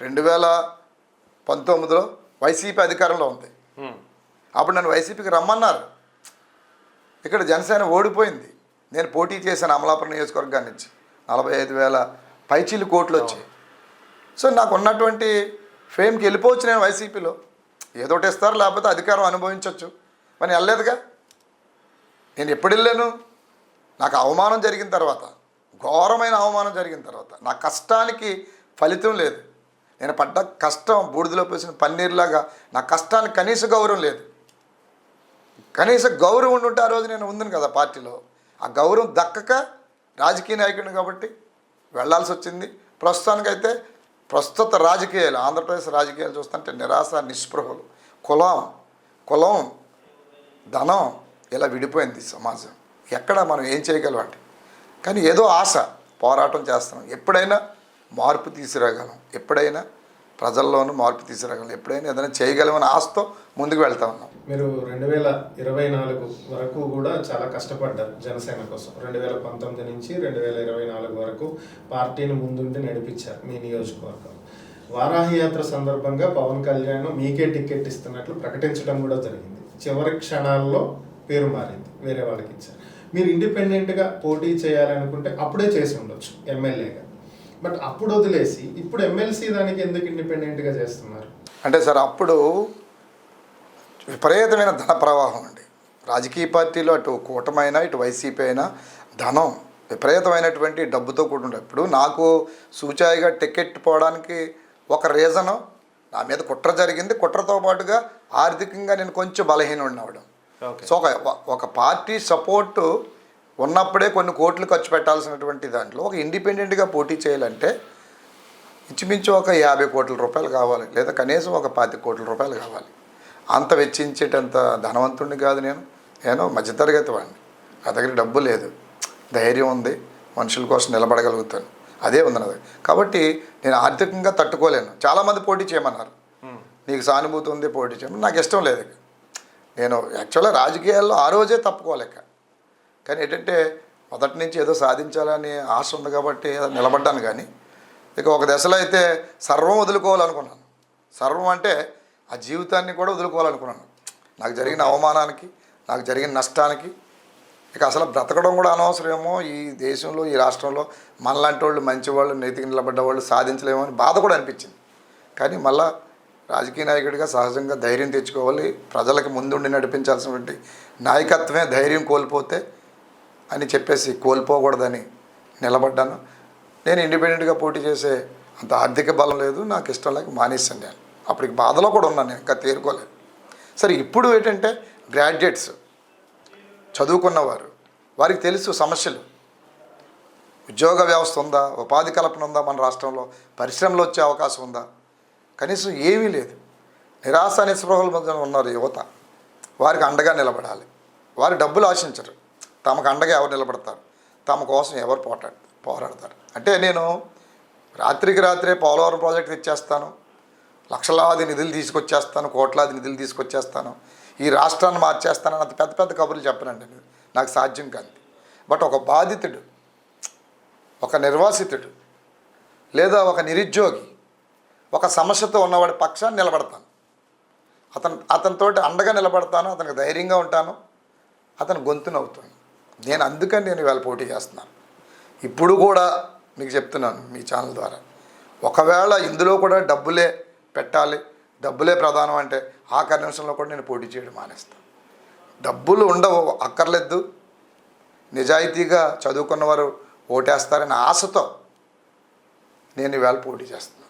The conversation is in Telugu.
2019లో వైసీపీ అధికారంలో ఉంది. అప్పుడు నన్ను వైసీపీకి రమ్మన్నారు. ఇక్కడ జనసేన ఓడిపోయింది. నేను పోటీ చేశాను అమలాపురం నియోజకవర్గాన్ని నుంచి. 45,000 పైచీలు కోట్లు వచ్చాయి. సో నాకు ఉన్నటువంటి ఫేమ్కి వెళ్ళిపోవచ్చు నేను వైసీపీలో. ఏదో ఒకటి ఇస్తారు, లేకపోతే అధికారం అనుభవించవచ్చు. మరి వెళ్ళలేదుగా. నేను ఎప్పుడు వెళ్ళాను? నాకు అవమానం జరిగిన తర్వాత, ఘోరమైన అవమానం జరిగిన తర్వాత, నా కష్టానికి ఫలితం లేదు. నేను పడ్డ కష్టం బూడిదలో పోసిన పన్నీర్లాగా నా కష్టానికి కనీస గౌరవం లేదు. కనీస గౌరవం ఉంటే ఆ రోజు నేను ఉందని కదా పార్టీలో. ఆ గౌరవం దక్కక రాజకీయ నాయకుడిని కాబట్టి వెళ్లాల్సి వచ్చింది. ప్రస్తుతానికైతే ప్రస్తుత రాజకీయాలు, ఆంధ్రప్రదేశ్ రాజకీయాలు చూస్తుంటే నిరాశ, నిస్పృహలు, కులం, ధనం ఇలా విడిపోయింది సమాజం. ఎక్కడ మనం ఏం చేయగలం కానీ ఏదో ఆశ, పోరాటం చేస్తున్నాం. ఎప్పుడైనా మార్పు తీసుకురాగలం, ఎప్పుడైనా ప్రజల్లోనూ మార్పు తీసుకురాగలం, ఎప్పుడైనా ఏదైనా చేయగలమని ఆశతో ముందుకు వెళ్తా ఉన్నాం. మీరు 2024 వరకు కూడా చాలా కష్టపడ్డారు జనసేన కోసం. 2019 నుంచి 2024 వరకు పార్టీని ముందుండి నడిపించారు మీ నియోజకవర్గం. వారాహి యాత్ర సందర్భంగా పవన్ కళ్యాణ్ మీకే టికెట్ ఇస్తున్నట్లు ప్రకటించడం కూడా జరిగింది. చివరి క్షణాల్లో పేరు మారింది, వేరే వాళ్ళకి ఇచ్చారు. మీరు ఇండిపెండెంట్గా పోటీ చేయాలనుకుంటే అప్పుడే చేసి ఉండొచ్చు ఎమ్మెల్యేగా. బట్ అప్పుడు వదిలేసి ఇప్పుడు ఎమ్మెల్సీ దానికి ఎందుకు ఇండిపెండెంట్గా చేస్తున్నారు? అంటే సార్, అప్పుడు విపరీతమైన ధన ప్రవాహం అండి. రాజకీయ పార్టీలో అటు కూటమైనా ఇటు వైసీపీ అయినా ధనం విపరీతమైనటువంటి డబ్బుతో కూడుండే. ఇప్పుడు నాకు సూచాయిగా టికెట్ పోవడానికి ఒక రీజను, నా మీద కుట్ర జరిగింది. కుట్రతో పాటుగా ఆర్థికంగా నేను కొంచెం బలహీనం అవ్వడం. సో ఒక పార్టీ సపోర్టు ఉన్నప్పుడే కొన్ని కోట్లు ఖర్చు పెట్టాల్సినటువంటి దాంట్లో ఒక ఇండిపెండెంట్గా పోటీ చేయాలంటే ఇంచుమించు ఒక 50 కోట్ల రూపాయలు కావాలి, లేదా కనీసం ఒక 25 కోట్ల రూపాయలు కావాలి. అంత వెచ్చించేటంత ధనవంతుడిని కాదు నేను మధ్యతరగతి వాడిని. నా దగ్గర డబ్బు లేదు, ధైర్యం ఉంది, మనుషుల కోసం నిలబడగలుగుతాను, అదే ఉంది నాది. కాబట్టి నేను ఆర్థికంగా తట్టుకోలేను. చాలామంది పోటీ చేయమన్నారు, నీకు సానుభూతి ఉంది పోటీ చేయమని. నాకు ఇష్టం లేదు. నేను యాక్చువల్గా రాజకీయాల్లో ఆ రోజే తప్పుకోలేక, కానీ ఏంటంటే మొదటి నుంచి ఏదో సాధించాలని ఆశ ఉంది కాబట్టి నిలబడ్డాను. కానీ ఇక ఒక దశలో అయితే సర్వం వదులుకోవాలనుకున్నాను. సర్వం అంటే ఆ జీవితాన్ని కూడా వదులుకోవాలనుకున్నాను. నాకు జరిగిన అవమానానికి, నాకు జరిగిన నష్టానికి ఇక అసలు బ్రతకడం కూడా అనవసరమేమో ఈ దేశంలో, ఈ రాష్ట్రంలో మనలాంటి వాళ్ళు, మంచివాళ్ళు, నైతిక నిలబడ్డ వాళ్ళు సాధించలేమో అని బాధ కూడా అనిపించింది. కానీ మళ్ళా రాజకీయ నాయకుడిగా సహజంగా ధైర్యం తెచ్చుకోవాలి. ప్రజలకు ముందుండి నడిపించాల్సినటువంటి నాయకత్వమే ధైర్యం కోల్పోతే అని చెప్పేసి కోల్పోకూడదని నిలబడ్డాను. నేను ఇండిపెండెంట్గా పోటీ చేసే అంత ఆర్థిక బలం లేదు, నాకు ఇష్టం లేక మానేసాను. నేను అప్పటికి బాధలో కూడా ఉన్నాను, నేను ఇంకా తేరుకోలేదు. సరే, ఇప్పుడు ఏంటంటే గ్రాడ్యుయేట్స్, చదువుకున్నవారు, వారికి తెలుసు సమస్యలు. ఉద్యోగ వ్యవస్థ ఉందా, ఉపాధి కల్పన ఉందా, మన రాష్ట్రంలో పరిశ్రమలు వచ్చే అవకాశం ఉందా, కనీసం ఏమీ లేదు. నిరాశ నిస్పృహల మధ్య ఉన్నారు యువత. వారికి అండగా నిలబడాలి. వారు డబ్బులు ఆశించరు, తమకు అండగా ఎవరు నిలబడతారు, తమ కోసం ఎవరు పోరాడతారు. అంటే నేను రాత్రికి రాత్రే పోలవరం ప్రాజెక్ట్ తెచ్చేస్తాను, లక్షలాది నిధులు తీసుకొచ్చేస్తాను, కోట్లాది నిధులు తీసుకొచ్చేస్తాను, ఈ రాష్ట్రాన్ని మార్చేస్తాను అంత పెద్ద పెద్ద కబుర్లు చెప్పనండి. నాకు సాధ్యం కాదు. బట్ ఒక బాధితుడు, ఒక నిర్వాసితుడు, లేదా ఒక నిరుద్యోగి, ఒక సమస్యతో ఉన్నవాడి పక్షాన్ని నిలబడతాను. అతనితోటి అండగా నిలబడతాను, అతనికి ధైర్యంగా ఉంటాను, అతను గొంతునవుతాను. నేను అందుకని నేను ఇవాళ పోటీ చేస్తున్నాను. ఇప్పుడు కూడా మీకు చెప్తున్నాను మీ ఛానల్ ద్వారా, ఒకవేళ ఇందులో కూడా డబ్బులే పెట్టాలి, డబ్బులే ప్రధానం అంటే ఆఖరి నిమిషంలో కూడా నేను పోటీ చేయడం మానేస్తాను. డబ్బులు ఉండవు, అక్కర్లేదు, నిజాయితీగా చదువుకున్నవారు ఓటేస్తారనే ఆశతో నేను ఇవాళ పోటీ చేస్తాను.